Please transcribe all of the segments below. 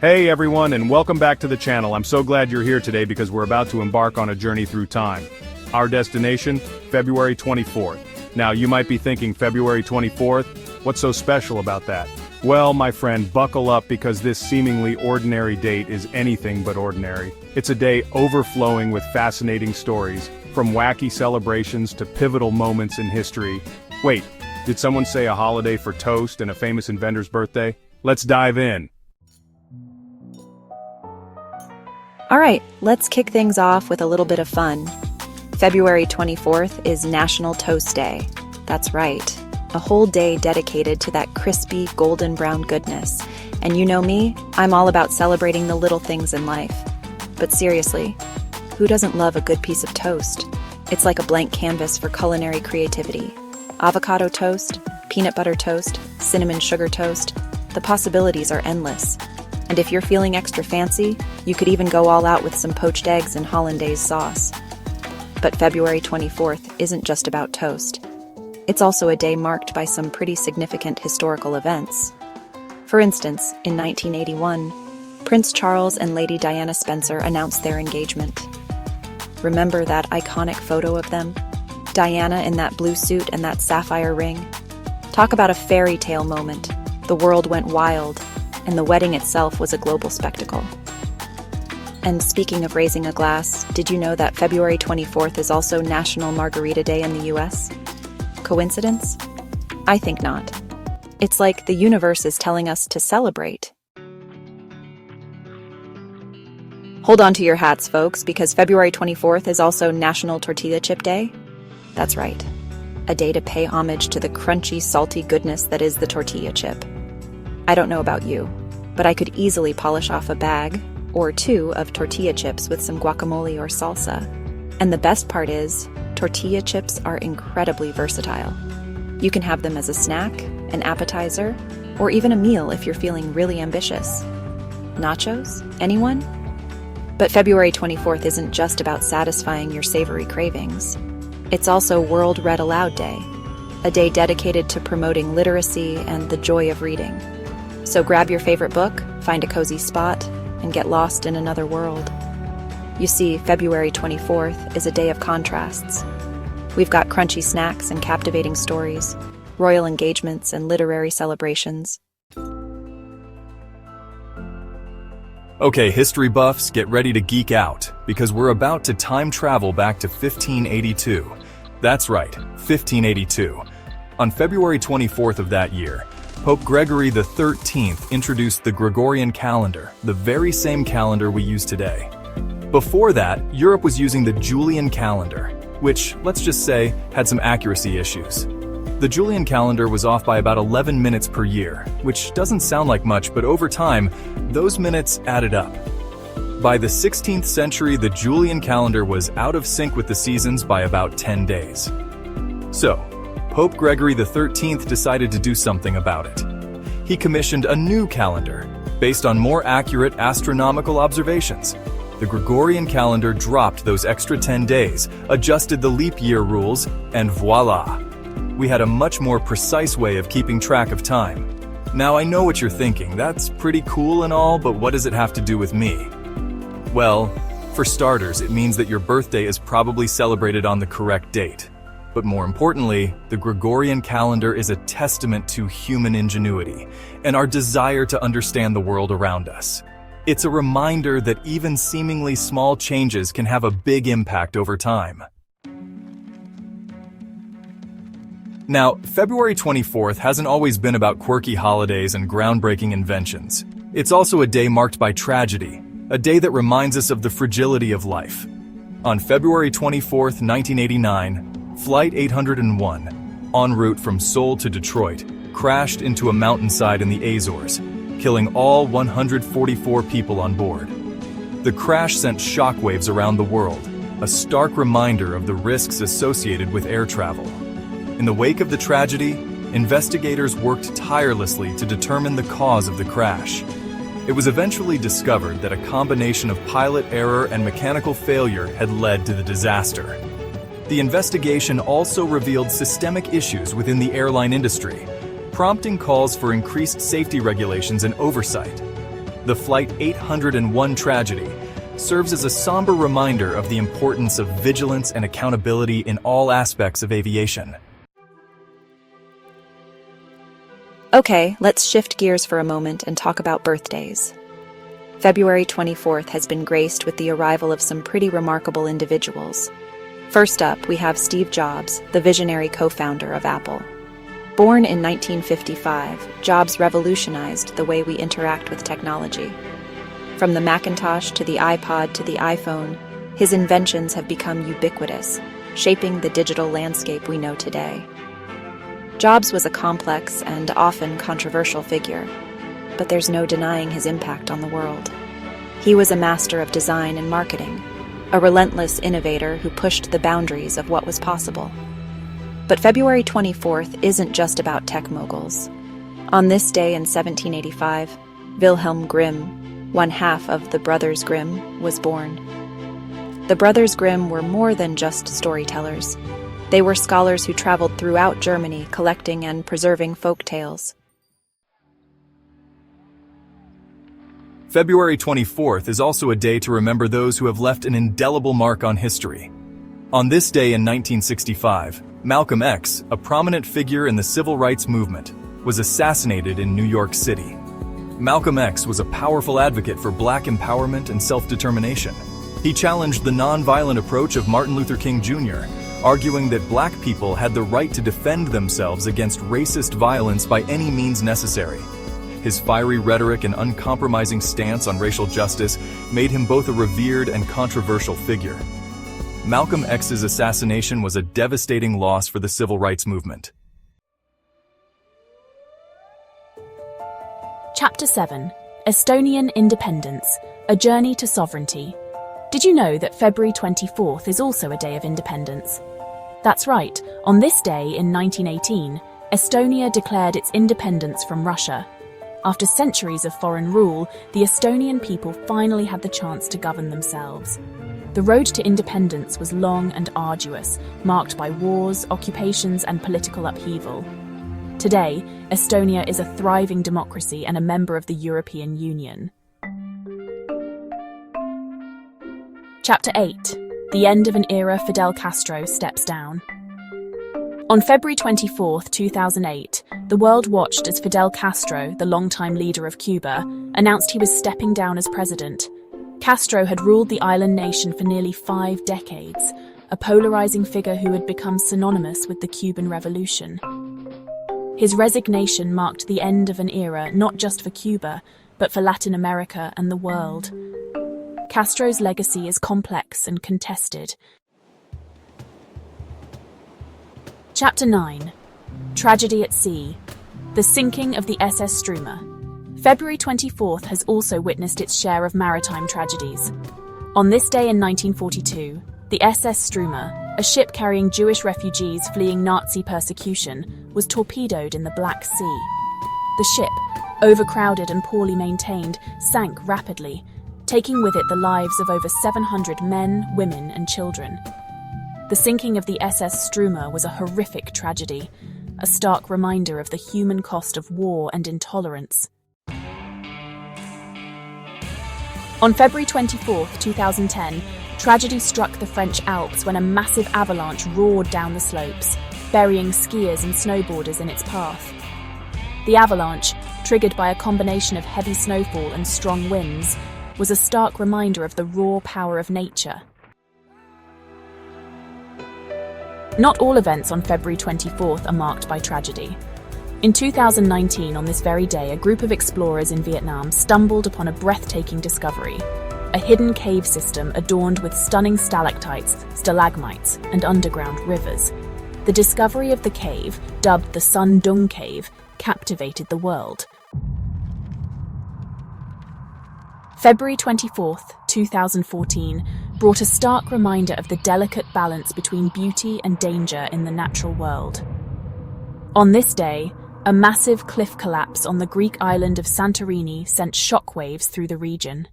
Hey everyone, and welcome back to the channel. I'm so glad you're here today because we're about to embark on a journey through time. Our destination, February 24th. Now you might be thinking February 24th? What's so special about that? Well, my friend, buckle up because this seemingly ordinary date is anything but ordinary. It's a day overflowing with fascinating stories, from wacky celebrations to pivotal moments in history. Wait, did someone say a holiday for toast and a famous inventor's birthday? Let's dive in. Alright, let's kick things off with a little bit of fun. February 24th is National Toast Day. That's right, a whole day dedicated to that crispy, golden brown goodness. And you know me, I'm all about celebrating the little things in life. But seriously, who doesn't love a good piece of toast? It's like a blank canvas for culinary creativity. Avocado toast, peanut butter toast, cinnamon sugar toast, the possibilities are endless. And if you're feeling extra fancy, you could even go all out with some poached eggs and hollandaise sauce. But February 24th isn't just about toast. It's also a day marked by some pretty significant historical events. For instance, in 1981, Prince Charles and Lady Diana Spencer announced their engagement. Remember that iconic photo of them? Diana in that blue suit and that sapphire ring? Talk about a fairy tale moment. The world went wild, and the wedding itself was a global spectacle. And speaking of raising a glass, did you know that February 24th is also National Margarita Day in the US? Coincidence? I think not. It's like the universe is telling us to celebrate. Hold on to your hats, folks, because February 24th is also National Tortilla Chip Day. That's right, a day to pay homage to the crunchy, salty goodness that is the tortilla chip. I don't know about you, but I could easily polish off a bag or two of tortilla chips with some guacamole or salsa. And the best part is, tortilla chips are incredibly versatile. You can have them as a snack, an appetizer, or even a meal if you're feeling really ambitious. Nachos? Anyone? But February 24th isn't just about satisfying your savory cravings. It's also World Read Aloud Day, a day dedicated to promoting literacy and the joy of reading. So grab your favorite book, find a cozy spot, and get lost in another world. You see, February 24th is a day of contrasts. We've got crunchy snacks and captivating stories, royal engagements and literary celebrations. Okay, history buffs, get ready to geek out, because we're about to time travel back to 1582. That's right, 1582. On February 24th of that year, Pope Gregory XIII introduced the Gregorian calendar, the very same calendar we use today. Before that, Europe was using the Julian calendar, which, let's just say, had some accuracy issues. The Julian calendar was off by about 11 minutes per year, which doesn't sound like much, but over time, those minutes added up. By the 16th century, the Julian calendar was out of sync with the seasons by about 10 days. So, Pope Gregory XIII decided to do something about it. He commissioned a new calendar, based on more accurate astronomical observations. The Gregorian calendar dropped those extra 10 days, adjusted the leap year rules, and voila! We had a much more precise way of keeping track of time. Now I know what you're thinking, that's pretty cool and all, but what does it have to do with me? Well, for starters, it means that your birthday is probably celebrated on the correct date. But more importantly, the Gregorian calendar is a testament to human ingenuity and our desire to understand the world around us. It's a reminder that even seemingly small changes can have a big impact over time. Now, February 24th hasn't always been about quirky holidays and groundbreaking inventions. It's also a day marked by tragedy, a day that reminds us of the fragility of life. On February 24th, 1989, Flight 801, en route from Seoul to Detroit, crashed into a mountainside in the Azores, killing all 144 people on board. The crash sent shockwaves around the world, a stark reminder of the risks associated with air travel. In the wake of the tragedy, investigators worked tirelessly to determine the cause of the crash. It was eventually discovered that a combination of pilot error and mechanical failure had led to the disaster. The investigation also revealed systemic issues within the airline industry, prompting calls for increased safety regulations and oversight. The Flight 801 tragedy serves as a somber reminder of the importance of vigilance and accountability in all aspects of aviation. Okay, let's shift gears for a moment and talk about birthdays. February 24th has been graced with the arrival of some pretty remarkable individuals. First up, we have Steve Jobs, the visionary co-founder of Apple. Born in 1955, Jobs revolutionized the way we interact with technology. From the Macintosh to the iPod to the iPhone, his inventions have become ubiquitous, shaping the digital landscape we know today. Jobs was a complex and often controversial figure, but there's no denying his impact on the world. He was a master of design and marketing, a relentless innovator who pushed the boundaries of what was possible. But February 24th isn't just about tech moguls. On this day in 1785, Wilhelm Grimm, one half of the Brothers Grimm, was born. The Brothers Grimm were more than just storytellers. They were scholars who traveled throughout Germany collecting and preserving folk tales. February 24th is also a day to remember those who have left an indelible mark on history. On this day in 1965, Malcolm X, a prominent figure in the civil rights movement, was assassinated in New York City. Malcolm X was a powerful advocate for Black empowerment and self-determination. He challenged the nonviolent approach of Martin Luther King Jr., arguing that Black people had the right to defend themselves against racist violence by any means necessary. His fiery rhetoric and uncompromising stance on racial justice made him both a revered and controversial figure. Malcolm X's assassination was a devastating loss for the civil rights movement. Chapter 7: Estonian Independence, A Journey to Sovereignty. Did you know that February 24th is also a day of independence? That's right, on this day in 1918, Estonia declared its independence from Russia. After centuries of foreign rule, the Estonian people finally had the chance to govern themselves. The road to independence was long and arduous, marked by wars, occupations, and political upheaval. Today, Estonia is a thriving democracy and a member of the European Union. Chapter 8: The End of an Era. Fidel Castro steps down. On February 24, 2008, the world watched as Fidel Castro, the longtime leader of Cuba, announced he was stepping down as president. Castro had ruled the island nation for nearly 5 decades, a polarizing figure who had become synonymous with the Cuban Revolution. His resignation marked the end of an era not just for Cuba, but for Latin America and the world. Castro's legacy is complex and contested. Chapter 9: Tragedy at Sea. The sinking of the SS Struma. February 24th has also witnessed its share of maritime tragedies. On this day in 1942, the SS Struma, a ship carrying Jewish refugees fleeing Nazi persecution, was torpedoed in the Black Sea. The ship, overcrowded and poorly maintained, sank rapidly, taking with it the lives of over 700 men, women, and children. The sinking of the SS Struma was a horrific tragedy, a stark reminder of the human cost of war and intolerance. On February 24, 2010, tragedy struck the French Alps when a massive avalanche roared down the slopes, burying skiers and snowboarders in its path. The avalanche, triggered by a combination of heavy snowfall and strong winds, was a stark reminder of the raw power of nature. Not all events on February 24th are marked by tragedy. In 2019, on this very day, a group of explorers in Vietnam stumbled upon a breathtaking discovery: a hidden cave system adorned with stunning stalactites, stalagmites, and underground rivers. The discovery of the cave, dubbed the Sun Dung Cave, captivated the world. February 24th, 2014, brought a stark reminder of the delicate balance between beauty and danger in the natural world. On this day, a massive cliff collapse on the Greek island of Santorini sent shockwaves through the region.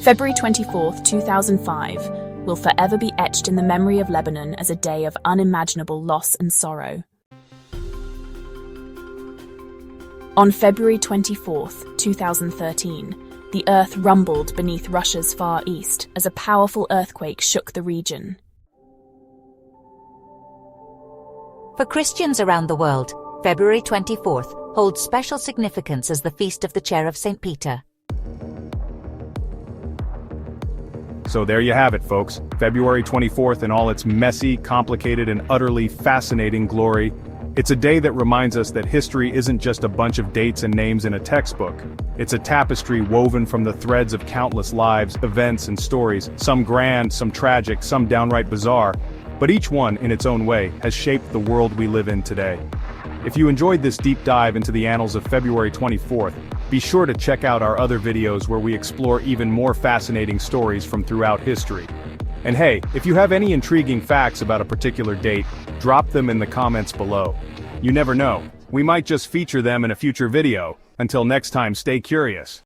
February 24th, 2005, will forever be etched in the memory of Lebanon as a day of unimaginable loss and sorrow. On February 24th, 2013, the Earth rumbled beneath Russia's Far East as a powerful earthquake shook the region. For Christians around the world, February 24th holds special significance as the Feast of the Chair of St. Peter. So there you have it, folks. February 24th in all its messy, complicated, and utterly fascinating glory. It's a day that reminds us that history isn't just a bunch of dates and names in a textbook. It's a tapestry woven from the threads of countless lives, events, and stories, some grand, some tragic, some downright bizarre. But each one, in its own way, has shaped the world we live in today. If you enjoyed this deep dive into the annals of February 24th, be sure to check out our other videos where we explore even more fascinating stories from throughout history. And hey, if you have any intriguing facts about a particular date, drop them in the comments below. You never know, we might just feature them in a future video. Until next time, stay curious.